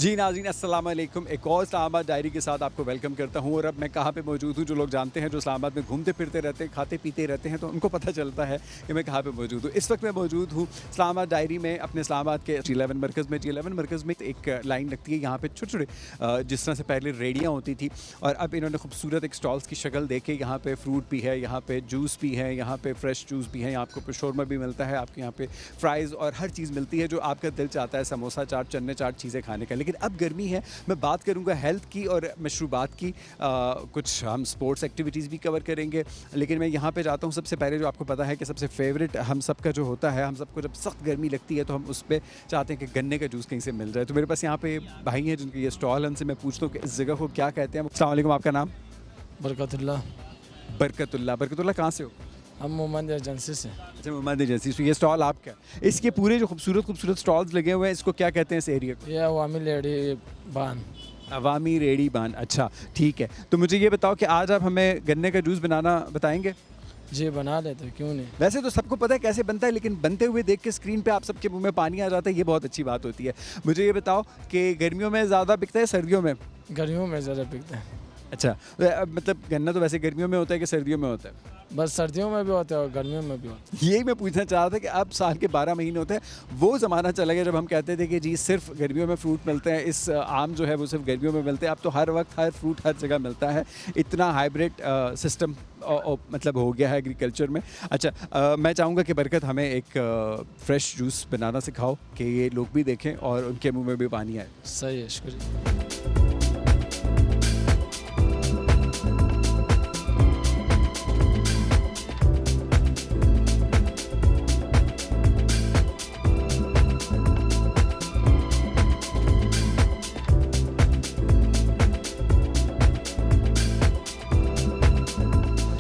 जी नाज़रीन अस्सलाम वालेकुम। एक और इस्लामाबाद डायरी के साथ आपको वेलकम करता हूँ। और अब मैं कहाँ पे मौजूद हूँ, जो लोग जानते हैं, जो इस्लामाबाद में घूमते फिरते रहते हैं, खाते पीते रहते हैं, तो उनको पता चलता है कि मैं कहाँ पे मौजूद हूँ। इस वक्त मैं मौजूद हूँ इस्लामाबाद डायरी में, अपने इस्लामाबाद के G11 मरकज़ में। G11 मरकज़ में एक लाइन लगती है यहाँ पे छोटे छोटे, जिस तरह से पहले रेडियाँ होती थी, और अब इन्होंने खूबसूरत एक स्टॉल्स की शक्ल दे के यहाँ पे फ्रूट भी है, यहाँ पे जूस भी है, यहाँ पे फ्रेश जूस भी है, आपको शोरमा भी मिलता है, आपके यहाँ पे फ्राइज़ और हर चीज़ मिलती है जो आपका दिल चाहता है, समोसा चाट, चन्ने चाट चीज़ें खाने का। लेकिन अब गर्मी है, मैं बात करूंगा हेल्थ की और मशरूबात की। कुछ हम स्पोर्ट्स एक्टिविटीज़ भी कवर करेंगे, लेकिन मैं यहाँ पे जाता हूँ सबसे पहले, जो आपको पता है कि सबसे फेवरेट हम सबका जो होता है, हम सबको जब सख्त गर्मी लगती है तो हम उस पर चाहते हैं कि गन्ने का जूस कहीं से मिल जाए। तो मेरे पास यहाँ पे भाई हैं जिनके ये स्टॉल, उनसे मैं पूछता हूँ कि इस जगह को क्या कहते हैं। अस्सलाम वालेकुम, आपका नाम? बरकतुल्लाह। बरकतुल्लाह। बरकतुल्लाह कहाँ से हो? हम मोहम्मद एजेंसी से। अच्छा, मोहम्मद एजेंसी। तो ये स्टॉल आपका, इसके पूरे जो खूबसूरत खूबसूरत स्टॉल्स लगे हुए हैं, इसको क्या कहते हैं इस एरिया को? ये अवामी लेडी बान। अवामी रेडी बान। अच्छा ठीक है, तो मुझे ये बताओ कि आज आप हमें गन्ने का जूस बनाना बताएंगे? जी बना लेते, क्यों नहीं। वैसे तो सबको पता है कैसे बनता है, लेकिन बनते हुए देख के स्क्रीन पे आप सबके मुंह में पानी आ जाता है, ये बहुत अच्छी बात होती है। मुझे ये बताओ कि गर्मियों में ज़्यादा बिकता है सर्दियों में? गर्मियों में ज़्यादा बिकते हैं। अच्छा, मतलब गन्ना तो वैसे गर्मियों में होता है कि सर्दियों में होता है? बस सर्दियों में भी होता है और गर्मियों में भी होता यही मैं पूछना चाह रहा था कि अब साल के 12 महीने होते हैं, वो ज़माना चला गया जब हम कहते थे कि जी सिर्फ गर्मियों में फ्रूट मिलते हैं, इस आम जो है वो सिर्फ गर्मियों में मिलते हैं। अब तो हर वक्त हर फ्रूट हर जगह मिलता है, इतना हाइब्रिड सिस्टम मतलब हो गया है एग्रीकल्चर में। अच्छा, मैं चाहूँगा कि बरकत हमें एक फ़्रेश जूस बनाना सिखाओ कि ये लोग भी देखें और उनके मुँह में भी पानी आए। है। सही है, शुक्रिया।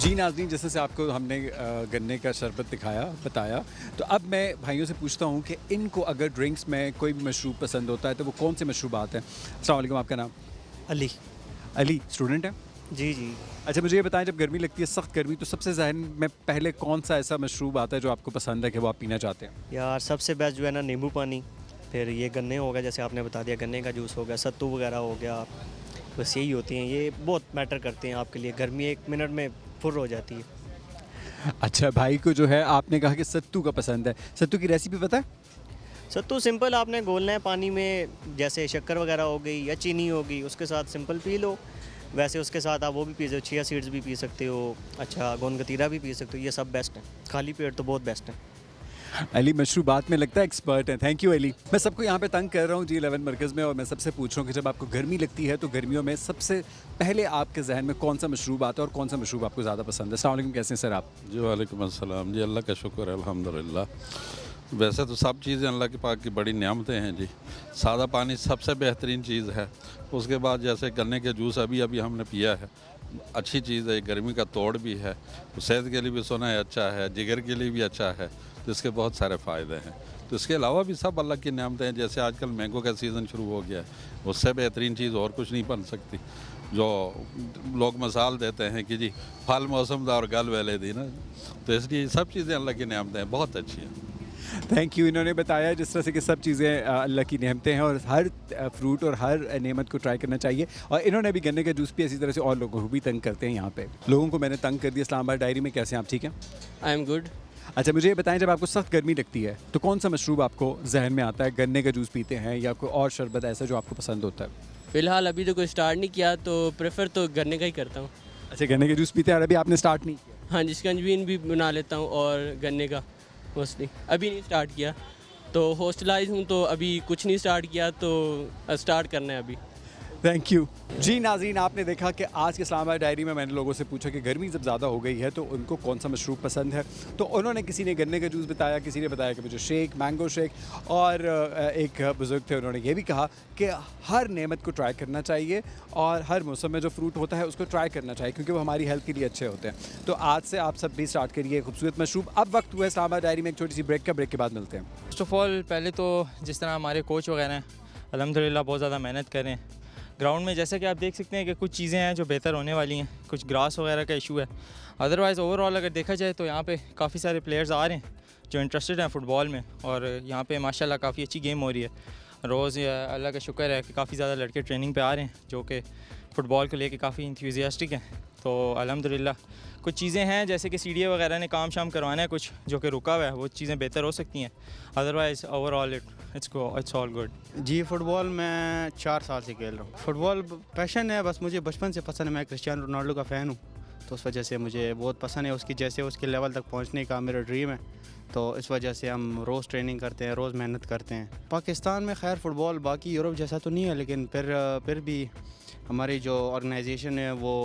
जी नाज़रीन, जैसे से आपको हमने गन्ने का शरबत दिखाया, बताया, तो अब मैं भाइयों से पूछता हूँ कि इनको अगर ड्रिंक्स में कोई भी मशरूब पसंद होता है तो वो कौन से मशरूबात हैं? अस्सलाम वालेकुम, आपका नाम? अली। अली, स्टूडेंट हैं? जी जी। अच्छा, मुझे ये बताएं, जब गर्मी लगती है, सख्त गर्मी, तो सबसे ज़हन में पहले कौन सा ऐसा मशरूब आता है जो आपको पसंद है कि वो आप पीना चाहते हैं? यार सबसे बेस्ट जो है ना, नींबू पानी, फिर ये गन्ने हो गया, जैसे आपने बता दिया, गन्ने का जूस हो गया, सत्तू वगैरह हो गया, बस यही होती हैं, ये बहुत मैटर करते हैं आपके लिए। गर्मी 1 मिनट में फुर हो जाती है। अच्छा, भाई को जो है आपने कहा कि सत्तू का पसंद है, सत्तू की रेसिपी पता है? सत्तू सिंपल आपने घोलना है पानी में, जैसे शक्कर वगैरह हो गई या चीनी होगी, उसके साथ सिंपल पी लो। वैसे उसके साथ आप वो भी पी सकते हो, चिया सीड्स भी पी सकते हो, अच्छा गोंद कतीरा भी पी सकते हो, ये सब बेस्ट है। खाली पेट तो बहुत बेस्ट है। अली मशरूबात में लगता है एक्सपर्ट है। Thank you Ali. मैं सबको यहाँ पे तंग कर रहा हूँ G11 मरकज़ में, और मैं सबसे पूछ रहा हूँ कि जब आपको गर्मी लगती है तो गर्मियों में सबसे पहले आपके जहन में कौन सा मशरूब आता है और कौन सा मशरूब आपको ज़्यादा पसंद है? अस्सलाम वालेकुम, कैसे हैं सर आप? जी वालेकुम अस्सलाम। जी अल्लाह का शुक्र है, अल्हम्दुलिल्लाह। वैसे तो सब चीज़ें अल्लाह की पाक की बड़ी नेमतें हैं जी। सादा पानी सबसे बेहतरीन चीज़ है। उसके बाद जैसे गन्ने के जूस अभी अभी हमने पिया है, अच्छी चीज़ है, गर्मी का तोड़ भी है, सेहत के लिए भी सुना है अच्छा है, जिगर के लिए भी अच्छा है, तो इसके बहुत सारे फ़ायदे हैं। तो इसके अलावा भी सब अल्लाह की नेमतें हैं। जैसे आजकल मैंगो का सीज़न शुरू हो गया है, उससे बेहतरीन चीज़ और कुछ नहीं बन सकती। जो लोग मिसाल देते हैं कि जी फल मौसम दा और गल वेले दी ना, तो इसलिए सब चीज़ें अल्लाह की नेमतें हैं, बहुत अच्छी हैं। Thank you. इन्होंने बताया जिस तरह से कि सब चीज़ें अल्लाह की नेमतें हैं और हर फ्रूट और हर नेमत को ट्राई करना चाहिए। और इन्होंने भी गन्ने का जूस पिया, इसी तरह से और लोगों को भी तंग करते हैं यहाँ पे। लोगों को मैंने तंग कर दिया। इस्लामाबाद डायरी में कैसे हैं आप, ठीक हैं? I am good. अच्छा, मुझे ये बताएं, जब आपको सख्त गर्मी लगती है तो कौन सा मशरूब आपको जहन में आता है? गन्ने का जूस पीते हैं या कोई और शरबत ऐसा जो आपको पसंद होता है? फ़िलहाल अभी तो कोई स्टार्ट नहीं किया, तो प्रेफर तो गन्ने का ही करता हूँ। अच्छा, गन्ने का जूस पीते हैं और अभी आपने स्टार्ट नहीं किया? हाँ जी, शिकंजवीन भी बना लेता हूँ और गन्ने का मोस्टली अभी नहीं स्टार्ट किया, तो हॉस्टलाइज हूँ तो अभी कुछ नहीं स्टार्ट किया, तो स्टार्ट करना है अभी। Thank you. जी नाज़रीन, आपने देखा कि आज के इस्लामाबाद डायरी में मैंने लोगों से पूछा कि गर्मी जब ज़्यादा हो गई है तो उनको कौन सा मशरूब पसंद है, तो उन्होंने, किसी ने गन्ने का जूस बताया, किसी ने बताया कि मुझे शेक, मैंगो शेक, और एक बुज़ुर्ग थे उन्होंने ये भी कहा कि हर नेमत को ट्राई करना चाहिए और हर मौसम में जो फ्रूट होता है उसको ट्राई करना चाहिए, क्योंकि वो हमारी हेल्थ के लिए अच्छे होते हैं। तो आज से आप सब भी स्टार्ट करिए खूबसूरत मशरूब। अब वक्त हुआ है इस्लामाबाद डायरी में एक छोटी सी ब्रेक का। ब्रेक के बाद मिलते हैं। फर्स्ट ऑफ़ ऑल पहले तो जिस तरह हमारे कोच वगैरह हैं, अल्हम्दुलिल्लाह बहुत ज़्यादा मेहनत कर रहे हैं। ग्राउंड में जैसे कि आप देख सकते हैं कि कुछ चीज़ें हैं जो बेहतर होने वाली हैं, कुछ ग्रास वगैरह का इशू है। अदरवाइज़ ओवरऑल अगर देखा जाए तो यहाँ पे काफ़ी सारे प्लेयर्स आ रहे हैं जो इंटरेस्टेड हैं फ़ुटबॉल में, और यहाँ पे माशाल्लाह काफ़ी अच्छी गेम हो रही है। रोज़ अल्लाह का शुक्र है कि काफ़ी ज़्यादा लड़के ट्रेनिंग पे आ रहे हैं जो कि फ़ुटबॉल को लेके काफ़ी इंथुसियास्टिक हैं। तो अल्हम्दुलिल्लाह कुछ चीज़ें हैं जैसे कि सीडीए वगैरह ने काम शाम करवाना है कुछ जो कि रुका हुआ है, वो चीज़ें बेहतर हो सकती हैं। Otherwise overall it's all good. जी फ़ुटबॉल मैं 4 साल से खेल रहा हूँ। फ़ुटबॉल पैशन है, बस मुझे बचपन से पसंद है। मैं क्रिस्टियानो रोनाल्डो का फ़ैन हूँ, तो उस वजह से मुझे बहुत पसंद है उसकी, जैसे उसके लेवल तक पहुँचने का मेरा ड्रीम है। तो इस वजह से हम रोज़ ट्रेनिंग करते हैं, रोज़ मेहनत करते हैं। पाकिस्तान में खैर फ़ुटबॉल बाकी यूरोप जैसा तो नहीं है, लेकिन फिर भी हमारी जो ऑर्गेनाइजेशन है वो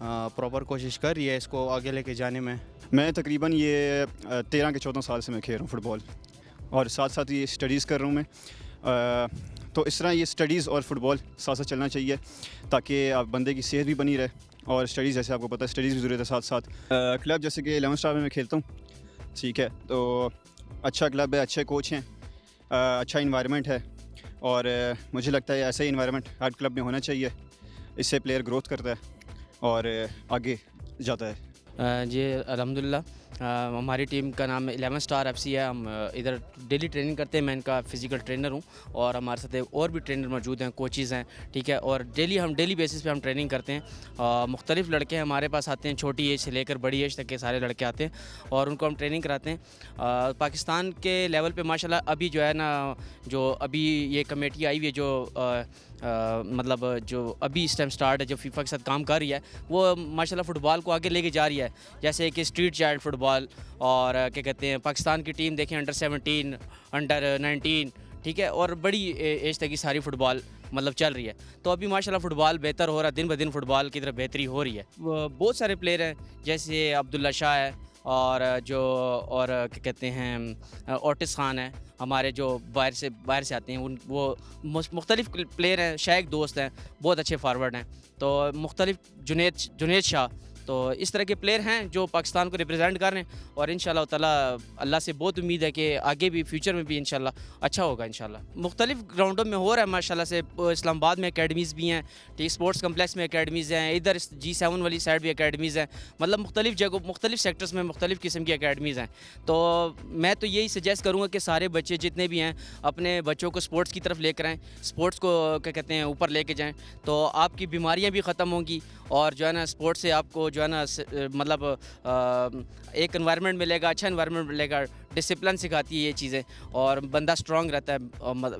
प्रॉपर कोशिश कर रही है इसको आगे लेके जाने में। मैं तकरीबन ये 13 के 14 साल से मैं खेल रहा हूँ फ़ुटबॉल, और साथ साथ ये स्टडीज़ कर रहा हूँ मैं। तो इस तरह ये स्टडीज़ और फ़ुटबॉल साथ साथ चलना चाहिए ताकि आप बंदे की सेहत भी बनी रहे, और स्टडीज़ जैसे आपको पता है स्टडीज़ भी ज़रूरत है साथ साथ। क्लब जैसे कि 11 स्टार में मैं खेलता हूँ, ठीक है, तो अच्छा क्लब है, अच्छे कोच हैं, अच्छा इन्वायरमेंट है, और मुझे लगता है ऐसा ही इन्वायरमेंट हर क्लब में होना चाहिए। इससे प्लेयर ग्रोथ करता है और आगे जाता है। जी अल्हम्दुलिल्लाह, हमारी टीम का नाम 11 स्टार FC है। हम इधर डेली ट्रेनिंग करते हैं, मैं इनका फ़िज़िकल ट्रेनर हूँ, और हमारे साथ और भी ट्रेनर मौजूद हैं, कोचेज़ हैं, ठीक है। और डेली बेसिस पे हम ट्रेनिंग करते हैं। मुख्तलिफ़ लड़के हमारे पास आते हैं, छोटी एज से लेकर बड़ी एज तक के सारे लड़के आते हैं और उनको हम ट्रेनिंग कराते हैं। पाकिस्तान के लेवल पे माशाल्लाह अभी जो है ना, जो अभी ये कमेटी आई हुई है जो मतलब जो अभी इस टाइम स्टार्ट है, जो फीफा के साथ काम कर रही है, वो माशाल्लाह फ़ुटबॉल को आगे लेके जा रही है। जैसे कि स्ट्रीट चाइल्ड फ़ुटबॉल, और क्या कहते हैं, पाकिस्तान की टीम देखें अंडर 17, अंडर 19, ठीक है, और बड़ी एज तक की सारी फ़ुटबॉल मतलब चल रही है। तो अभी माशाल्लाह फ़ुटबॉल बेहतर हो रहा है, दिन ब दिन फ़ुटबॉल की तरफ बेहतरी हो रही है। बहुत सारे प्लेयर हैं जैसे अब्दुल्ला शाह है, और क्या कहते हैं ओटिस खान है, हमारे जो बाहर से आते हैं, वो मुख्तलिफ़ प्लेयर हैं। शायक दोस्त हैं, बहुत अच्छे फारवर्ड हैं। तो मुख्तलिफ़ जुनेद शाह, तो इस तरह के प्लेयर हैं जो पाकिस्तान को रिप्रेजेंट कर रहे हैं, और इंशाल्लाह ताला अल्लाह से बहुत उम्मीद है कि आगे भी फ्यूचर में भी इंशाल्लाह अच्छा होगा इंशाल्लाह। मुख्तलिफ़ ग्राउंडों में हो रहा है माशाल्लाह से। इस्लामाबाद में एकेडमीज़ भी हैं, ठीक, स्पोर्ट्स कम्प्लेक्स में एकेडमीज़ हैं, इधर G7 वाली साइड भी एकेडमीज़ हैं, मतलब मुख्तलिफ़ जगहों, मुख्तलिफ़ सेक्टर्स में मुख्तलिफ़ किस्म की एकेडमीज़ हैं। तो मैं तो यही सजेस्ट करूँगा कि सारे बच्चे जितने भी हैं अपने बच्चों को स्पोर्ट्स की तरफ लेकर आएँ, स्पोर्ट्स को क्या कहते हैं ऊपर लेके जाएँ, तो आपकी बीमारियाँ भी ख़त्म होंगी, और जो है ना स्पोर्ट्स से आपको जो है ना मतलब एक एनवायरनमेंट मिलेगा, अच्छा एनवायरनमेंट मिलेगा, डिसिप्लिन सिखाती है ये चीज़ें, और बंदा स्ट्रॉन्ग रहता है,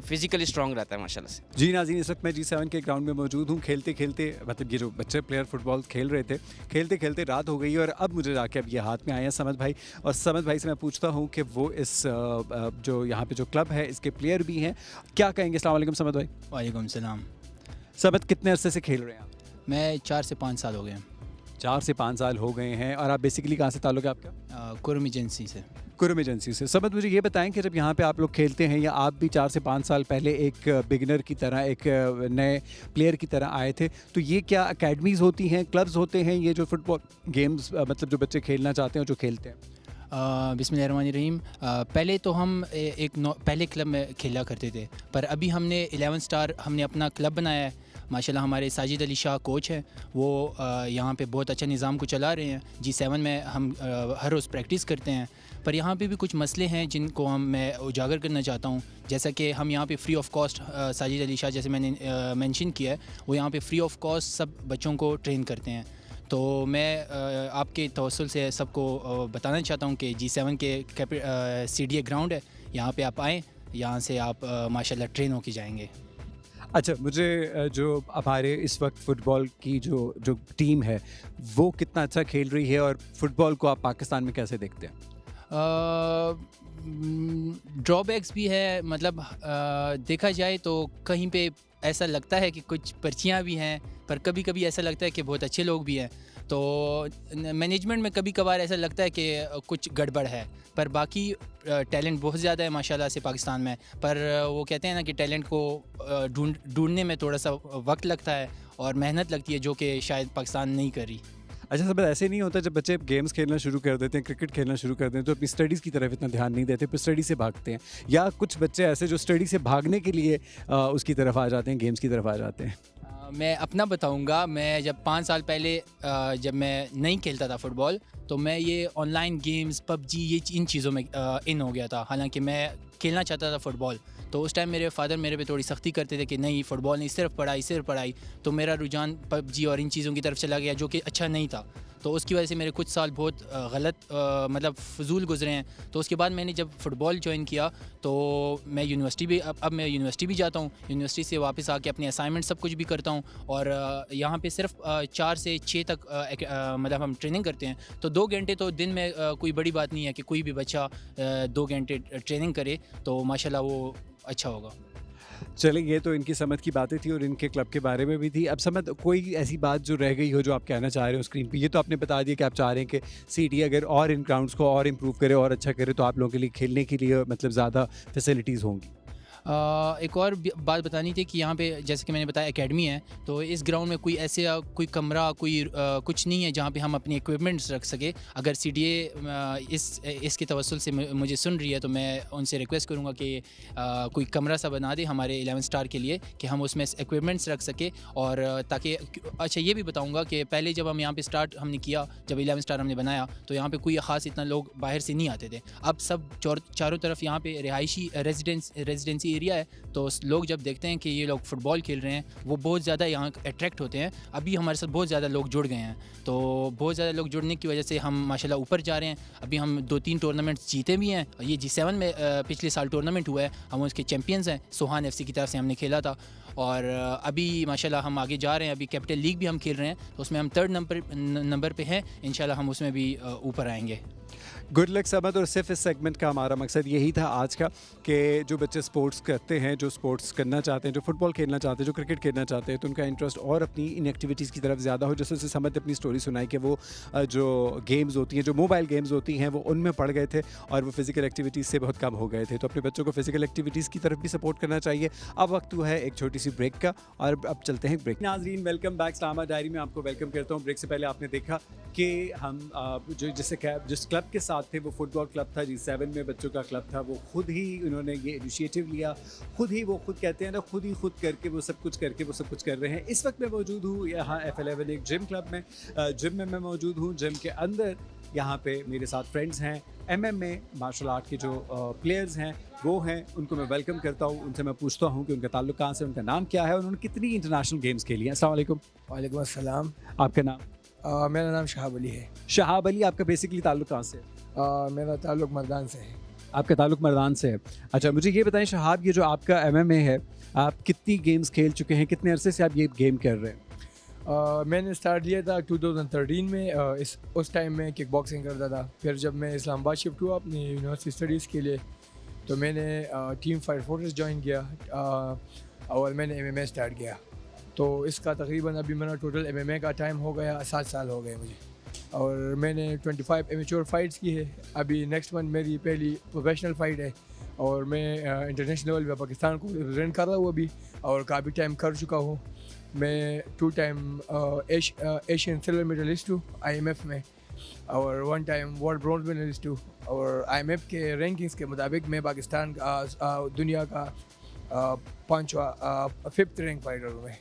फिज़िकली स्ट्रॉन्ग रहता है माशाल्लाह से। जी नाज़रीन, इस वक्त मैं G7 के ग्राउंड में मौजूद हूँ। खेलते खेलते मतलब ये जो बच्चे प्लेयर फुटबॉल खेल रहे थे, खेलते खेलते रात हो गई, और अब मुझे जाके अब ये हाथ में आए हैं समद भाई, और समद भाई से मैं पूछता हूँ कि वो इस जो यहाँ पे जो क्लब है इसके प्लेयर भी हैं, क्या कहेंगे। अस्सलाम वालेकुम समद भाई। वालेकुम सलाम। समद, कितने अरसे से खेल रहे हैं आप? मैं 4 से 5 साल हो गए हैं। 4 से 5 साल हो गए हैं, और आप बेसिकली कहाँ से ताल्लुक़ है आपका? कुरम एजेंसी से। कुरम एजेंसी से। समद, मुझे ये बताएं कि जब यहाँ पे आप लोग खेलते हैं, या आप भी 4 से 5 साल पहले एक बिगिनर की तरह, एक नए प्लेयर की तरह आए थे, तो ये क्या अकेडमीज़ होती हैं, क्लब्स होते हैं, ये जो फुटबॉल गेम्स मतलब जो बच्चे खेलना चाहते हैं, जो खेलते हैं? बिस्मिल्लाहिर्रहमानिर्रहीम। पहले तो हम पहले क्लब में खेला करते थे, पर अभी हमने 11 स्टार हमने अपना क्लब बनाया है। माशाल्लाह हमारे साजिद अली शाह कोच हैं, वो यहाँ पे बहुत अच्छा निज़ाम को चला रहे हैं। G7 में हम हर रोज़ प्रैक्टिस करते हैं, पर यहाँ पे भी कुछ मसले हैं जिनको मैं उजागर करना चाहता हूँ। जैसा कि हम यहाँ पे free of cost, Sajid Ali Shah जैसे मैंने मेंशन किया है, वो यहाँ पे फ्री ऑफ कॉस्ट सब बच्चों को ट्रेन करते हैं। तो मैं आपके तवस्सुल से सबको बताना चाहता हूँ कि G7 के CDA ग्राउंड है, यहाँ पे आप आएँ, यहाँ से आप माशाल्लाह ट्रेन होके जाएंगे। अच्छा, मुझे जो हमारे इस वक्त फ़ुटबॉल की जो टीम है वो कितना अच्छा खेल रही है, और फ़ुटबॉल को आप पाकिस्तान में कैसे देखते हैं? ड्रॉबैक्स भी है, मतलब देखा जाए तो कहीं पे ऐसा लगता है कि कुछ पर्चियाँ भी हैं, पर कभी कभी ऐसा लगता है कि बहुत अच्छे लोग भी हैं। तो मैनेजमेंट में कभी कभार ऐसा लगता है कि कुछ गड़बड़ है, पर बाकी टैलेंट बहुत ज़्यादा है माशाल्लाह से पाकिस्तान में। पर वो कहते हैं ना कि टैलेंट को ढूंढने में थोड़ा सा वक्त लगता है और मेहनत लगती है, जो कि शायद पाकिस्तान नहीं कर रही। अच्छा, सब ऐसे नहीं होता जब बच्चे गेम्स खेलना शुरू कर देते हैं, क्रिकेट खेलना शुरू कर देते हैं, तो अपनी स्टडीज़ की तरफ इतना ध्यान नहीं देते, फिर स्टडी से भागते हैं, या कुछ बच्चे ऐसे जो स्टडी से भागने के लिए उसकी तरफ आ जाते हैं, गेम्स की तरफ आ जाते हैं? मैं अपना बताऊंगा। मैं जब 5 साल पहले जब मैं नहीं खेलता था फ़ुटबॉल, तो मैं ये ऑनलाइन गेम्स, PUBG, इन चीज़ों में इन हो गया था। हालांकि मैं खेलना चाहता था फ़ुटबॉल, तो उस टाइम मेरे फादर मेरे पे थोड़ी सख्ती करते थे कि नहीं फ़ुटबॉल नहीं, सिर्फ पढ़ाई। तो मेरा रुझान पबजी और इन चीज़ों की तरफ चला गया, जो कि अच्छा नहीं था। तो उसकी वजह से मेरे कुछ साल बहुत गलत मतलब फ़जूल गुजरे हैं। तो उसके बाद मैंने जब फ़ुटबॉल ज्वाइन किया तो मैं यूनिवर्सिटी भी अब मैं यूनिवर्सिटी भी जाता हूँ। यूनिवर्सिटी से वापस आके अपने असाइनमेंट सब कुछ भी करता हूँ। और यहाँ पे सिर्फ 4 से 6 तक मतलब हम ट्रेनिंग करते हैं। तो 2 घंटे तो दिन में कोई बड़ी बात नहीं है कि कोई भी बच्चा 2 घंटे ट्रेनिंग करे तो माशाल्लाह वो अच्छा होगा। चलिए, ये तो इनकी समझ की बातें थी और इनके क्लब के बारे में भी थी। अब समझ कोई ऐसी बात जो रह गई हो जो आप कहना चाह रहे हो स्क्रीन पे? ये तो आपने बता दिया कि आप चाह रहे हैं कि सिटी अगर और इन ग्राउंड्स को और इम्प्रूव करे और अच्छा करे तो आप लोगों के लिए खेलने के लिए मतलब ज़्यादा फैसिलिटीज़ होंगी। एक और बात बतानी थी कि यहाँ पे जैसे कि मैंने बताया एकेडमी है, तो इस ग्राउंड में कोई ऐसे कोई कमरा कुछ नहीं है जहाँ पे हम अपनी इक्विपमेंट्स रख सके। अगर सीडीए इसके तवस्सुल से मुझे सुन रही है तो मैं उनसे रिक्वेस्ट करूँगा कि कोई कमरा सा बना दे हमारे 11 स्टार के लिए कि हम उसमें इक्विपमेंट्स रख सके। और ताकि अच्छा ये भी बताऊँगा कि पहले जब हम यहाँ पर स्टार्ट हमने किया, जब 11 स्टार हमने बनाया तो यहाँ पर कोई ख़ास इतना लोग बाहर से नहीं आते थे। अब सब चारों तरफ यहाँ पर रिहायशी रेजिडेंसी एरिया है, तो लोग जब देखते हैं कि ये लोग फुटबॉल खेल रहे हैं वो बहुत ज़्यादा यहाँ अट्रैक्ट होते हैं। अभी हमारे साथ बहुत ज़्यादा लोग जुड़ गए हैं, तो बहुत ज़्यादा लोग जुड़ने की वजह से हम माशाल्लाह ऊपर जा रहे हैं। अभी हम 2-3 टूर्नामेंट्स जीते भी हैं। ये G7 में पिछले साल टूर्नामेंट हुआ है, हम उसके चैम्पियंस हैं। सोहान FC की तरफ से हमने खेला था और अभी माशाल्लाह हम आगे जा रहे हैं। अभी कैपिटल लीग भी हम खेल रहे हैं, तो उसमें हम 3rd नंबर पे हैं। इंशाल्लाह हम उसमें भी ऊपर आएंगे। Good luck Samad. और सिर्फ इस सेगमेंट का हमारा मकसद यही था आज का कि जो बच्चे स्पोर्ट्स करते हैं, जो स्पोर्ट्स करना चाहते हैं, जो फुटबॉल खेलना चाहते हैं, जो क्रिकेट खेलना चाहते हैं, तो उनका इंटरेस्ट और अपनी इन एक्टिविटीज़ की तरफ ज़्यादा हो। जैसे समद ने अपनी स्टोरी सुनाई कि वो जो गेम्स होती हैं, जो मोबाइल गेम्स होती हैं, वो उनमें पड़ गए थे और वो फिज़िकल एक्टिविटीज़ से बहुत कम हो गए थे। तो अपने बच्चों को फिज़िकल एक्टिविटीज़ की तरफ भी सपोर्ट करना चाहिए। अब वक्त हुआ है एक छोटी सी ब्रेक का और अब चलते हैं ब्रेक। नाज़रीन, वेलकम बैक इस्लामाबाद डायरी में आपको वेलकम करता हूँ। ब्रेक से पहले आपने देखा कि हम जिस क्लब के साथ थे वो फुटबॉल क्लब था, G7 में बच्चों का क्लब था। वो खुद ही उन्होंने ये इनिशिएटिव लिया, वो खुद कहते हैं ना, खुद करके वो सब कुछ कर रहे हैं। इस वक्त मैं मौजूद हूँ यहाँ F11 एक जिम क्लब में। जिम में मैं मौजूद हूँ। जिम के अंदर यहाँ पे मेरे साथ फ्रेंड्स हैं, MMA मार्शल आर्ट के जो प्लेयर्स हैं वो हैं। उनको मैं वेलकम करता हूँ। उनसे मैं पूछता हूँ कि उनका ताल्लुक कहाँ से, उनका नाम क्या है और उन्होंने कितनी इंटरनेशनल गेम्स खेली हैं। अस्सलाम वालेकुम। वालेकुम अस्सलाम। आपका नाम? मेरा नाम शहाब अली है। शहाब अली, आपका बेसिकली ताल्लुक कहाँ से है? मेरा ताल्लुक मर्दान से है। आपका ताल्लुक मर्दान से है। अच्छा, मुझे ये बताएं शहाब, ये जो आपका MMA है, आप कितनी गेम्स खेल चुके हैं? कितने अरसे से आप ये गेम कर रहे हैं? मैंने स्टार्ट लिया था 2013 में। उस टाइम में किक बॉक्सिंग करता था। फिर जब मैं इस्लामाबाद शिफ्ट हुआ अपनी यूनिवर्सिटी स्टडीज़ के लिए तो मैंने टीम फाइट फोर्सेस ज्वाइन किया और मैंने MMA स्टार्ट किया। तो इसका तकरीबन अभी मेरा टोटल MMA का टाइम हो गया 7 साल हो गए मुझे। और मैंने 25 एमेच्योर फाइट्स की है। अभी नेक्स्ट मंथ मेरी पहली प्रोफेशनल फ़ाइट है और मैं इंटरनेशनल लेवल पे पाकिस्तान को रिप्रेजेंट कर रहा हूँ अभी, और काफ़ी टाइम कर चुका हूँ। मैं 2 टाइम एशियन सिल्वर मेडलिस्ट हूँ IMF में, और 1 टाइम वर्ल्ड ब्रॉन्ज मेडलिस्ट हूँ। और IMF के रैंकिंग्स के मुताबिक मैं पाकिस्तान का दुनिया का 5th रैंक फाइटर हूँ। मैं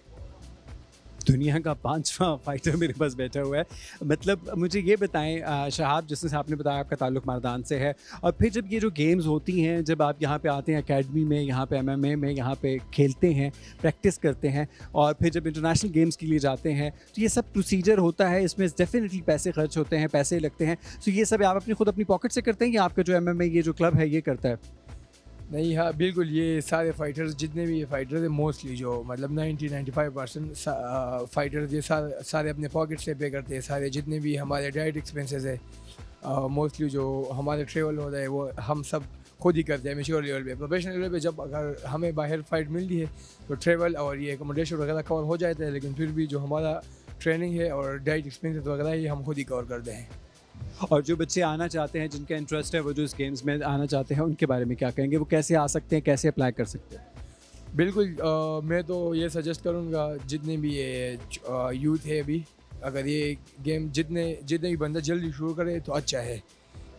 दुनिया का 5वां फाइटर मेरे पास बैठा हुआ है। मतलब मुझे ये बताएं शहाब, जिससे आपने बताया आपका ताल्लुक मर्दान से है, और फिर जब ये जो गेम्स होती हैं, जब आप यहाँ पे आते हैं एकेडमी में, यहाँ पे MMA में यहाँ पे खेलते हैं, प्रैक्टिस करते हैं, और फिर जब इंटरनेशनल गेम्स के लिए जाते हैं तो ये सब प्रोसीजर होता है, इसमें डेफिनेटली पैसे खर्च होते हैं, पैसे लगते हैं। तो ये सब आप खुद अपनी पॉकेट से करते हैं या आपका जो MMA ये जो क्लब है ये करता है? नहीं, हाँ बिल्कुल, ये सारे फाइटर्स जितने भी ये फाइटर्स हैं मोस्टली जो मतलब 90-95% फाइटर्स ये सारे अपने पॉकेट से पे करते हैं। सारे जितने भी हमारे डाइट एक्सपेंसेस है, मोस्टली जो हमारे ट्रेवल होता है वो हम सब खुद ही करते हैं मेच्योर लेवल पे। प्रोफेशनल लेवल पे जब अगर हमें बाहर फाइट मिलती है तो ट्रेवल और ये एकोमोडेशन वगैरह कवर हो जाता है, लेकिन फिर भी जो हमारा ट्रेनिंग है और डाइट एक्सपेंसेस वगैरह ये हम खुद ही कवर करते हैं। और जो बच्चे आना चाहते हैं, जिनका इंटरेस्ट है, वो जो इस गेम्स में आना चाहते हैं, उनके बारे में क्या कहेंगे? वो कैसे आ सकते हैं, कैसे अप्लाई कर सकते हैं? बिल्कुल, मैं तो ये सजेस्ट करूँगा जितने भी ये यूथ है अभी, अगर ये गेम जितने भी बंदा जल्दी शुरू करे तो अच्छा है,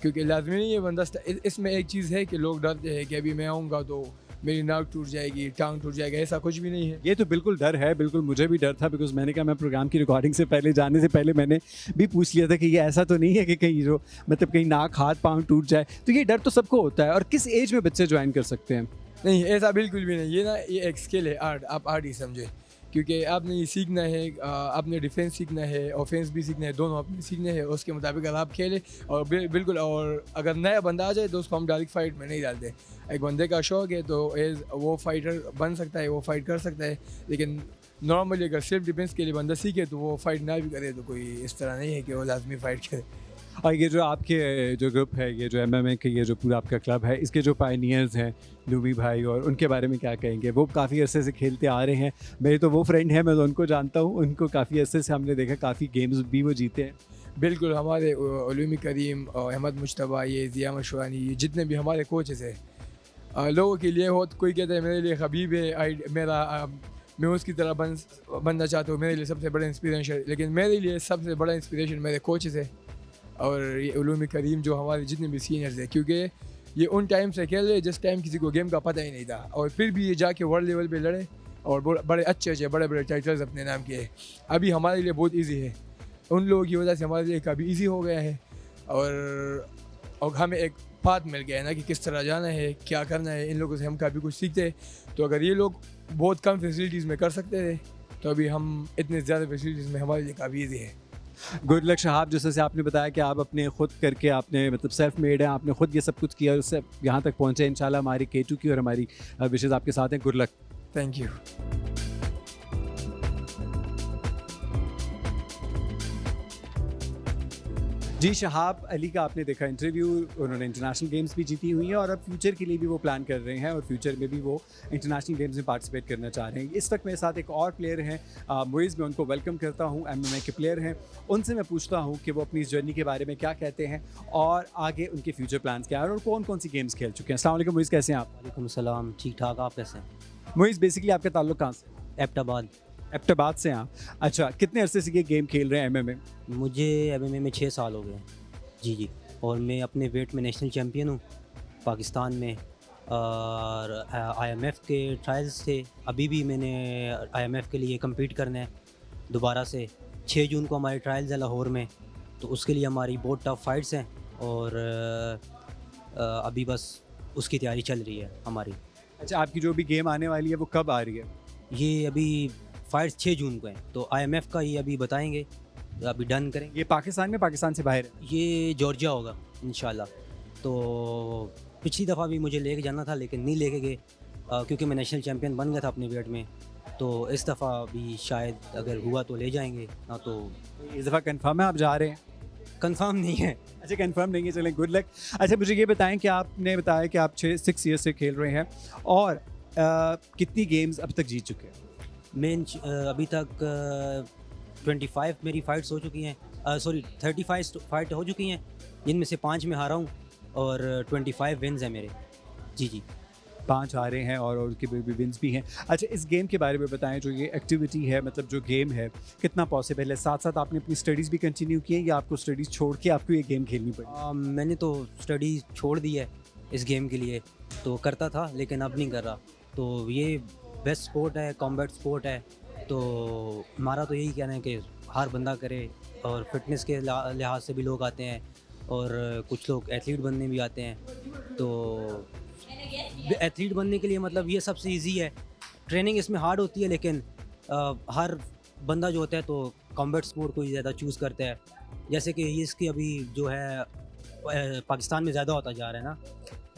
क्योंकि लाजमी नहीं है बंदा इसमें एक चीज़ है कि लोग डरते हैं कि अभी मैं आऊँगा तो मेरी नाक टूट जाएगी, टांग टूट जाएगा। ऐसा कुछ भी नहीं है। ये तो बिल्कुल डर है, बिल्कुल मुझे भी डर था, बिकॉज मैंने कहा मैं प्रोग्राम की रिकॉर्डिंग से पहले, जाने से पहले मैंने भी पूछ लिया था कि ये ऐसा तो नहीं है कि कहीं जो मतलब कहीं नाक हाथ पाँव टूट जाए। तो ये डर तो सबको होता है। और किस एज में बच्चे ज्वाइन कर सकते हैं? नहीं, ऐसा बिल्कुल भी नहीं। ये ना ये एक स्किल है, आर्ट। आप आर्ट ही समझे, क्योंकि आपने ये सीखना है, आपने डिफेंस सीखना है, ऑफेंस भी सीखना है, दोनों आपने सीखने हैं। उसके मुताबिक अगर आप खेलें और बिल्कुल, और अगर नया बंदा आ जाए तो उसको हम डायरेक्ट फाइट में नहीं डालते। एक बंदे का शौक है तो एज वो फाइटर बन सकता है, वो फाइट कर सकता है। लेकिन नॉर्मली अगर सिर्फ डिफेंस के लिए बंदा सीखे तो वो फाइट ना भी करे, तो कोई इस तरह नहीं है कि वो लाजमी फाइट करे। और ये जो आपके जो ग्रुप है, ये जो MMA के ये जो पूरा आपका क्लब है, इसके जो पायनियर्स हैं लूमी भाई, और उनके बारे में क्या कहेंगे? वो काफ़ी अरसे से खेलते आ रहे हैं। मेरे तो वो फ्रेंड हैं, मैं तो उनको जानता हूँ। उनको काफ़ी अरसे से हमने देखा, काफ़ी गेम्स भी वो जीते हैं। बिल्कुल, हमारे उलूमी करीम, अहमद मुश्तबा, ये ज़िया मशवानी, ये जितने भी हमारे कोचेस हैं, लोगों के लिए हो, कोई कहता है मेरे लिए खबीब है, मैं उसकी तरह बनना चाहता हूँ, मेरे लिए सबसे बड़ा इंस्पिरेशन। लेकिन मेरे लिए सबसे बड़ा इंस्पिरेशन मेरे कोचेस है और ये उलूमी करीम, जो हमारे जितने भी सीनियर्स हैं, क्योंकि ये उन टाइम से खेल रहे जिस टाइम किसी को गेम का पता ही नहीं था, और फिर भी ये जाके वर्ल्ड लेवल पे लड़े और बड़े अच्छे बड़े टाइटल्स अपने नाम किए। अभी हमारे लिए बहुत इजी है, उन लोगों की वजह से हमारे लिए काफ़ी इजी हो गया है, और हमें एक पाथ मिल गया है ना कि किस तरह जाना है, क्या करना है। इन लोगों से हम काफ़ी कुछ सीखते हैं। तो अगर ये लोग बहुत कम फैसिलिटीज़ में कर सकते थे, तो अभी हम इतने ज़्यादा फैसिलिटीज़ में हमारे लिए काफ़ी ईजी है। गुड लक शहाब, जैसे से आपने बताया कि आप अपने खुद करके, आपने मतलब सेल्फ मेड है, आपने खुद ये सब कुछ किया, उससे यहाँ तक पहुँचे। इंशाल्लाह हमारी K2 की और हमारी विशेज़ आपके साथ हैं। Good luck. Thank you. जी, शहाब अली का आपने देखा इंटरव्यू। उन्होंने इंटरनेशनल गेम्स भी जीती हुई हैं और अब फ्यूचर के लिए भी वो प्लान कर रहे हैं और फ्यूचर में भी वो इंटरनेशनल गेम्स में पार्टिसिपेट करना चाह रहे हैं। इस वक्त मेरे साथ एक और प्लेयर हैं, मुइज़। मैं उनको वेलकम करता हूँ। MMA के प्लेयर हैं। उनसे मैं पूछता हूँ कि वो अपनी इस जर्नी के बारे में क्या कहते हैं और आगे उनके फ्यूचर प्लान्स क्या हैं और कौन कौन सी गेम्स खेल चुके हैं। अस्सलाम वालेकुम मुइज़, कैसे हैं आप? वालेकुम सलाम, ठीक ठाक। आप कैसे हैं? मुइज़, बेसिकली आपका ताल्लुक कहाँ से? एबटाबाद। एबटाबाद से हैं आप? अच्छा, कितने अरसे से ये गेम खेल रहे हैं MMA? मुझे MMA में 6 साल हो गए हैं। जी। और मैं अपने वेट में नेशनल चैम्पियन हूँ पाकिस्तान में, और IMF के ट्रायल्स थे। अभी भी मैंने IMF के लिए कम्पीट करना है दोबारा से। 6 जून को हमारे ट्रायल्स है लाहौर में, तो उसके लिए हमारी बहुत टफ फाइट्स हैं और अभी बस उसकी तैयारी चल रही है हमारी। अच्छा, आपकी जो भी गेम आने वाली है वो कब आ रही है? ये अभी फाइट्स 6 जून को हैं, तो IMF का ये अभी बताएंगे, अभी डन करेंगे। ये पाकिस्तान में, पाकिस्तान से बाहर है? ये जॉर्जिया होगा इंशाल्लाह। तो पिछली दफ़ा भी मुझे लेके जाना था लेकिन नहीं लेके गए, क्योंकि मैं नेशनल चैम्पियन बन गया था अपने वेट में। तो इस दफ़ा भी शायद अगर हुआ तो ले जाएंगे, ना तो इस दफ़ा कंफर्म है आप जा रहे हैं? कंफर्म नहीं है। अच्छा, कंफर्म नहीं है, चलें, गुड लक। अच्छा, मुझे ये बताएं कि आपने बताया कि आप 6 ईयर्स से खेल रहे हैं और कितनी गेम्स अब तक जीत चुके हैं? मैं अभी तक 25 मेरी फ़ाइट्स हो चुकी हैं, सॉरी 35 फाइट हो चुकी हैं, जिनमें से 5 में हारा हूँ और 25 विन्स हैं मेरे। जी 5 हारे हैं और उसके विन्स भी हैं। अच्छा, इस गेम के बारे में बताएं, जो ये एक्टिविटी है, मतलब जो गेम है, कितना पॉसिबल है? साथ साथ आपने अपनी स्टडीज़ भी कंटिन्यू की है या आपको स्टडीज़ छोड़ के आपको ये गेम खेलनी पड़ी? मैंने तो स्टडी छोड़ दी है इस गेम के लिए, तो करता था लेकिन अब नहीं कर रहा। तो ये बेस्ट स्पोर्ट है, कॉम्बैट स्पोर्ट है, तो हमारा तो यही कहना है कि हर बंदा करे। और फिटनेस के लिहाज से भी लोग आते हैं और कुछ लोग एथलीट बनने भी आते हैं। तो एथलीट बनने के लिए मतलब ये सबसे इजी है। ट्रेनिंग इसमें हार्ड होती है, लेकिन हर बंदा जो होता है तो कॉम्बैट स्पोर्ट को ही ज़्यादा चूज़ करता है। जैसे कि ये इसकी अभी जो है पाकिस्तान में ज़्यादा होता जा रहा है ना,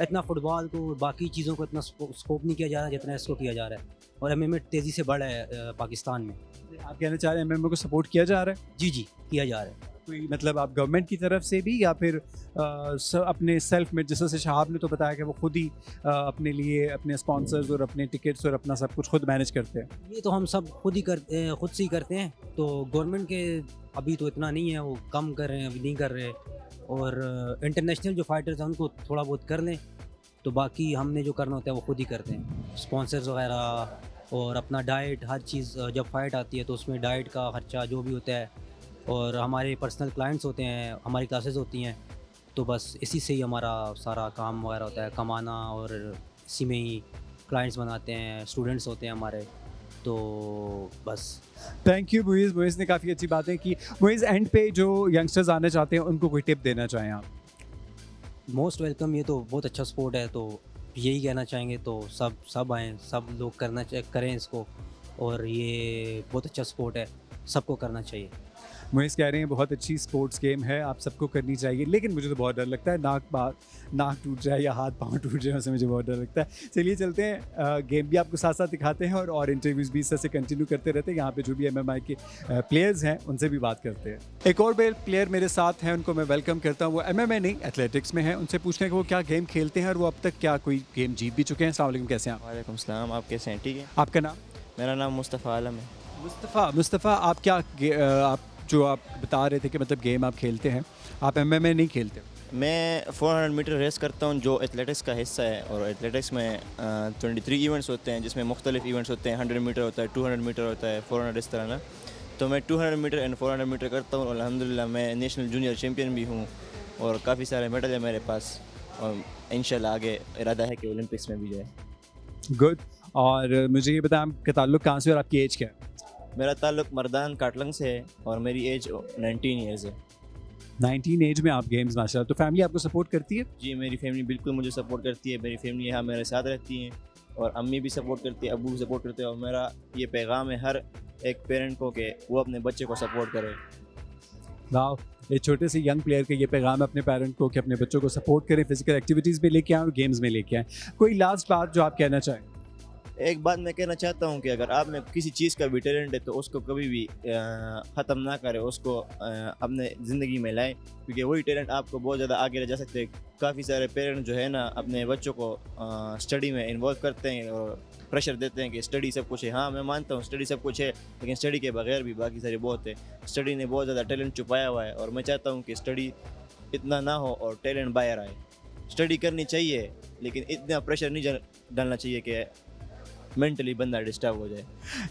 इतना फुटबॉल को बाकी चीज़ों को इतना स्कोप नहीं किया जा रहा जितना इसको किया जा रहा है, और MMA तेज़ी से बढ़ा है पाकिस्तान में। आप कहना चाह रहे हैं MMA को सपोर्ट किया जा रहा है? जी किया जा रहा है। कोई मतलब आप गवर्नमेंट की तरफ से भी या फिर अपने सेल्फ में, जैसे शहाब ने तो बताया कि वो खुद ही अपने लिए अपने स्पॉन्सर्स और अपने टिकट्स और अपना सब कुछ खुद मैनेज करते हैं? ये तो हम सब खुद से ही करते हैं। तो गवर्नमेंट के अभी तो इतना नहीं है, वो कम कर रहे हैं, अभी नहीं कर रहे। और इंटरनेशनल जो फाइटर्स हैं उनको थोड़ा बहुत कर लें, तो बाकी हमने जो करना होता है वो खुद ही करते हैं। स्पॉन्सर्स वगैरह और अपना डाइट, हर चीज़। जब फाइट आती है तो उसमें डाइट का खर्चा जो भी होता है, और हमारे पर्सनल क्लाइंट्स होते हैं, हमारी क्लासेस होती हैं, तो बस इसी से ही हमारा सारा काम वगैरह होता है, कमाना, और इसी में ही क्लाइंट्स बनाते हैं, स्टूडेंट्स होते हैं हमारे। तो बस। Thank you Muizz. मुइज़ ने काफ़ी अच्छी बातें की। मुइज़, एंड पे जो यंगस्टर्स आना चाहते हैं उनको कोई टिप देना चाहें आप? Most welcome. ये तो बहुत अच्छा स्पोर्ट है, तो यही कहना चाहेंगे, तो सब आएँ, सब लोग करें इसको, और ये बहुत अच्छा स्पोर्ट है, सबको करना चाहिए। मुझे कह रहे हैं बहुत अच्छी स्पोर्ट्स गेम है, आप सबको करनी चाहिए, लेकिन मुझे तो बहुत डर लगता है नाक टूट जाए या हाथ पाँव टूट जाए, उससे मुझे बहुत डर लगता है। चलिए चलते हैं, गेम भी आपको साथ साथ दिखाते हैं और इंटरव्यूज़ भी इस तरह से कंटिन्यू करते रहते हैं। यहाँ पे जो भी MMA के प्लेयर्स हैं उनसे भी बात करते हैं। एक और प्लेयर मेरे साथ हैं, उनको मैं वेलकम करता हूँ। वो MMA नहीं, एथलेटिक्स में है। उनसे पूछते हैं कि वो क्या गेम खेलते हैं और वो अब तक क्या कोई गेम जीत भी चुके हैं। अस्सलाम वालेकुम, कैसे हैं आप? वालेकुम सलाम, आप कैसे हैं? ठीक है। आपका नाम? मेरा नाम मुस्तफ़ा आलम है। मुस्तफ़ा, आप क्या आप जो आप बता रहे थे कि मतलब गेम आप खेलते हैं, आप MMA नहीं खेलते? मैं 400 मीटर रेस करता हूँ, जो एथलेटिक्स का हिस्सा है। और एथलेटिक्स में 23 इवेंट्स होते हैं, जिसमें मुख्तलिफ इवेंट्स होते हैं। 100 मीटर होता है, 200 मीटर होता है, 400 इस तरह ना। तो मैं 200 मीटर एंड 400 मीटर करता हूँ। अल्हम्दुलिल्लाह मैं नेशनल जूनियर चैम्पियन भी हूँ और काफ़ी सारे मेडल है मेरे पास, और इंशाल्लाह आगे इरादा है कि ओलंपिक्स में भी जाए। गुड। और मुझे ये बताएं, आपका ताल्लुक़ कहाँ से और आपकी एज क्या है? मेरा ताल्लुक़ मर्दान काटलंग से है और मेरी एज 19 ईयर्स है। 19 एज में आप गेम्स, माशाल्लाह। तो फैमिली आपको सपोर्ट करती है? जी, मेरी फैमिली बिल्कुल मुझे सपोर्ट करती है। मेरी फैमिली यहाँ मेरे साथ रहती है और अम्मी भी सपोर्ट करती है, अब्बू भी सपोर्ट करते हैं। और मेरा ये पैगाम है हर एक पेरेंट को कि वो अपने बच्चे को सपोर्ट करे। वाह, एक छोटे से यंग प्लेयर का ये पैगाम है अपने पेरेंट को कि अपने बच्चों को सपोर्ट करें, फिजिकल एक्टिविटीज़ में लेके आएँ और गेम्स में लेके आएँ। कोई लास्ट बात जो आप कहना चाहें? एक बात मैं कहना चाहता हूँ कि अगर आप में किसी चीज़ का भी टैलेंट है तो उसको कभी भी ख़त्म ना करें, उसको अपने ज़िंदगी में लाएं, क्योंकि वही टैलेंट आपको बहुत ज़्यादा आगे ले जा सकते हैं। काफ़ी सारे पेरेंट जो है ना अपने बच्चों को स्टडी में इन्वॉल्व करते हैं और प्रेशर देते हैं कि स्टडी सब कुछ है। हाँ, मैं मानता हूँ स्टडी सब कुछ है, लेकिन स्टडी के बगैर भी बाकी सारी बहुत है। स्टडी ने बहुत ज़्यादा टैलेंट छुपाया हुआ है और मैं चाहता हूँ कि स्टडी इतना ना हो और टैलेंट बाहर आए। स्टडी करनी चाहिए, लेकिन इतना प्रेशर नहीं डालना चाहिए कि मेंटली बंदा डिस्टर्ब हो जाए।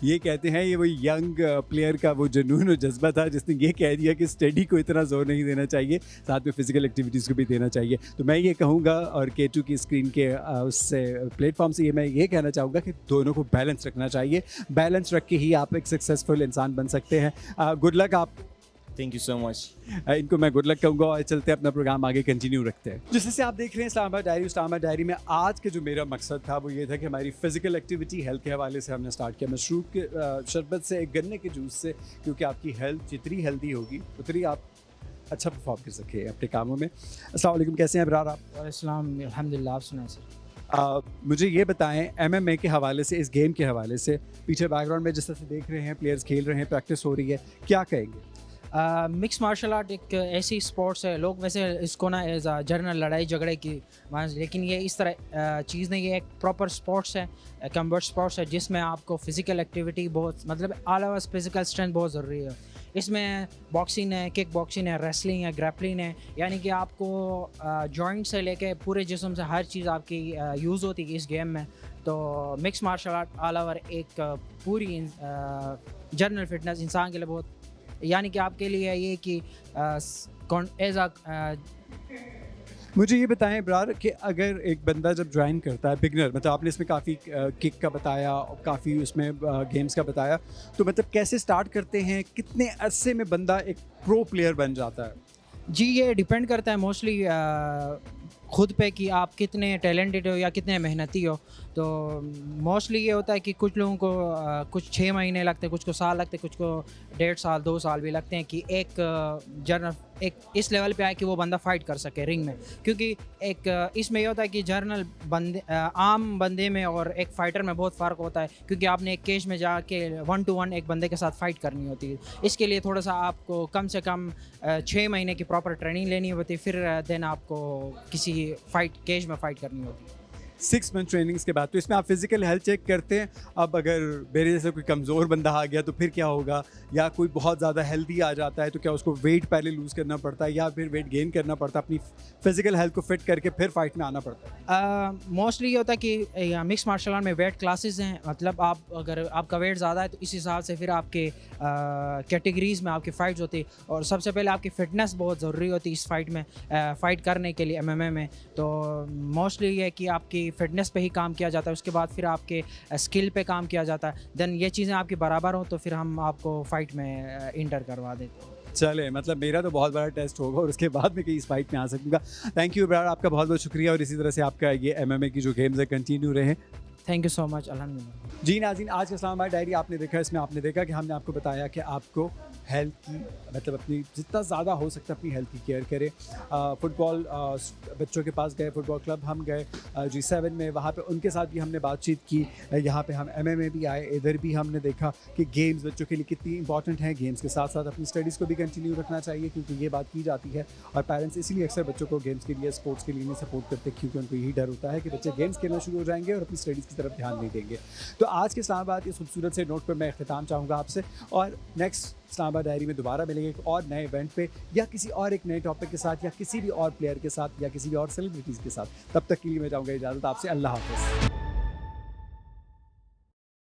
ये कहते हैं, ये वही यंग प्लेयर का वो जुनून और जज्बा था जिसने ये कह दिया कि स्टडी को इतना जोर नहीं देना चाहिए, साथ में फिजिकल एक्टिविटीज़ को भी देना चाहिए। तो मैं ये कहूँगा, और K2 की स्क्रीन के उससे प्लेटफॉर्म से मैं ये कहना चाहूँगा कि दोनों को बैलेंस रखना चाहिए। बैलेंस रख के ही आप एक सक्सेसफुल इंसान बन सकते हैं। गुड लक आप। Thank you so much. इनको मैं गुड लक कहूँगा और चलते अपना प्रोग्राम आगे कंटिन्यू रखते हैं। जिस से आप देख रहे हैं इस्लामाबाद डायरी। इस्लामाबाद डायरी में आज के जो मेरा मकसद था वो ये था कि हमारी फिजिकल एक्टिविटी हेल्थ के हवाले से हमने स्टार्ट किया मशरूब के शरबत से, गन्ने के जूस से, क्योंकि आपकी हेल्थ जितनी हेल्दी होगी उतनी आप अच्छा परफॉर्म कर सके अपने कामों में। अस्सलाम वालेकुम, कैसे हैं इब्रार आप? वालेकुम, अल्हम्दुलिल्लाह, आप सुनाएं सर। मुझे ये बताएं, MMA के हवाले से, इस गेम के हवाले से, पीछे बैकग्राउंड में जिस तरह से देख रहे हैं प्लेयर्स खेल रहे हैं, प्रैक्टिस हो रही है, क्या कहेंगे? मिक्स मार्शल आर्ट एक ऐसी स्पोर्ट्स है, लोग वैसे इसको ना एज आ जनरल लड़ाई झगड़े की लेकिन ये इस तरह चीज़ नहीं, ये एक प्रॉपर स्पोर्ट्स है, कम्बैट स्पोर्ट्स है, जिसमें आपको फिजिकल एक्टिविटी बहुत, मतलब ऑल ओवर फिजिकल स्ट्रेंथ बहुत ज़रूरी है। इसमें बॉक्सिंग है, किक बॉक्सिंग है, रेसलिंग है, ग्रैपलिंग है, यानी कि आपको जॉइंट से लेके पूरे जिस्म से हर चीज़ आपकी यूज़ होती है इस गेम में। तो mix martial art all over एक पूरी जनरल फिटनेस इंसान के लिए बहुत, यानी कि आपके लिए ये कि एज आ मुझे ये बताएं इब्रार कि अगर एक बंदा जब ज्वाइन करता है, बिगनर, मतलब आपने इसमें काफ़ी किक का बताया और काफ़ी उसमें गेम्स का बताया, तो मतलब कैसे स्टार्ट करते हैं, कितने अरसे में बंदा एक प्रो प्लेयर बन जाता है? जी, ये डिपेंड करता है मोस्टली खुद पे कि आप कितने टैलेंटेड हो या कितने मेहनती हो। तो मोस्टली ये होता है कि कुछ लोगों को कुछ 6 महीने लगते हैं, कुछ को साल लगते हैं, कुछ को 1.5 साल 2 साल भी लगते हैं कि एक इस लेवल पे आए कि वो बंदा फाइट कर सके रिंग में। क्योंकि एक इसमें ये होता है कि जर्नल बंदे, आम बंदे में और एक फ़ाइटर में बहुत फ़र्क होता है, क्योंकि आपने एक केज में जाके 1 to 1 एक बंदे के साथ फ़ाइट करनी होती है। इसके लिए थोड़ा सा आपको कम से कम 6 महीने की प्रॉपर ट्रेनिंग लेनी होती है, फिर देन आपको किसी केज में फ़ाइट करनी होती है। 6 मंथ ट्रेनिंग्स के बाद। तो इसमें आप फिजिकल हेल्थ चेक करते हैं। अब अगर मेरे जैसे कोई कमज़ोर बंदा आ गया तो फिर क्या होगा, या कोई बहुत ज़्यादा हेल्दी आ जाता है तो क्या उसको वेट पहले लूज़ करना पड़ता है या फिर वेट गेन करना पड़ता है, अपनी फिजिकल हेल्थ को फिट करके फिर फाइट में आना पड़ता है? मोस्टली ये होता है कि मिक्स मार्शल आर्ट में वेट क्लासेस हैं, मतलब आप अगर आपका वेट ज़्यादा है तो इस हिसाब से फिर आपके कैटेगरीज़ में आपकी फ़ाइट्स होती है। और सबसे पहले आपकी फ़िटनेस बहुत ज़रूरी होती है इस फाइट में, फ़ाइट करने के लिए MMA में। तो मोस्टली ये है कि आपकी फ़िटनेस पे ही काम किया जाता है, उसके बाद फिर आपके स्किल पे काम किया जाता है। देन ये चीज़ें आपकी बराबर हो तो फिर हम आपको फ़ाइट में इंटर करवा देते हैं। चले, मतलब मेरा तो बहुत बड़ा टेस्ट होगा और उसके बाद मैं कहीं इस फाइट में आ सकूँगा। थैंक यू इब्रार, आपका बहुत बहुत शुक्रिया और इसी तरह से आपका ये MMA की जो गेम्स है कंटिन्यू रहे। थैंक यू सो मच, अल्हम्दुलिल्लाह। जी नाज़रीन, आज का इस्लामाबाद डायरी आपने देखा, इसमें आपने देखा कि हमने आपको बताया कि आपको हेल्थ की मतलब अपनी जितना ज़्यादा हो सकता है अपनी हेल्थ की केयर करें। फुटबॉल बच्चों के पास गए, फुटबॉल क्लब हम गए G7 में, वहाँ पे उनके साथ भी हमने बातचीत की। यहाँ पे हम MMA भी आए, इधर भी हमने देखा कि गेम्स बच्चों के लिए कितनी इंपॉर्टेंट है। गेम्स के साथ साथ अपनी स्टडीज़ को भी कंटिन्यू रखना चाहिए, क्योंकि ये बात की जाती है और पेरेंट्स इसीलिए अक्सर बच्चों को गेम्स के लिए, स्पोर्ट्स के लिए नहीं सपोर्ट करते, क्योंकि उनको यही डर होता है कि बच्चे गेम्स खेलना शुरू हो जाएंगे और अपनी स्टडीज़ की तरफ ध्यान नहीं देंगे। तो आज के इस्लामाबाद इस खूबसूरत से नोट पर मैं अख्तिताम चाहूँगा आपसे, और नेक्स्ट इस्लामाबाद डायरी में दोबारा मिलेंगे एक और नए इवेंट पे, या किसी और एक नए टॉपिक के साथ, या किसी भी और प्लेयर के साथ, या किसी भी और सेलिब्रिटीज़ के साथ। तब तक के लिए मैं चाहूँगा इजाज़त आपसे। अल्लाह हाफ़िज़।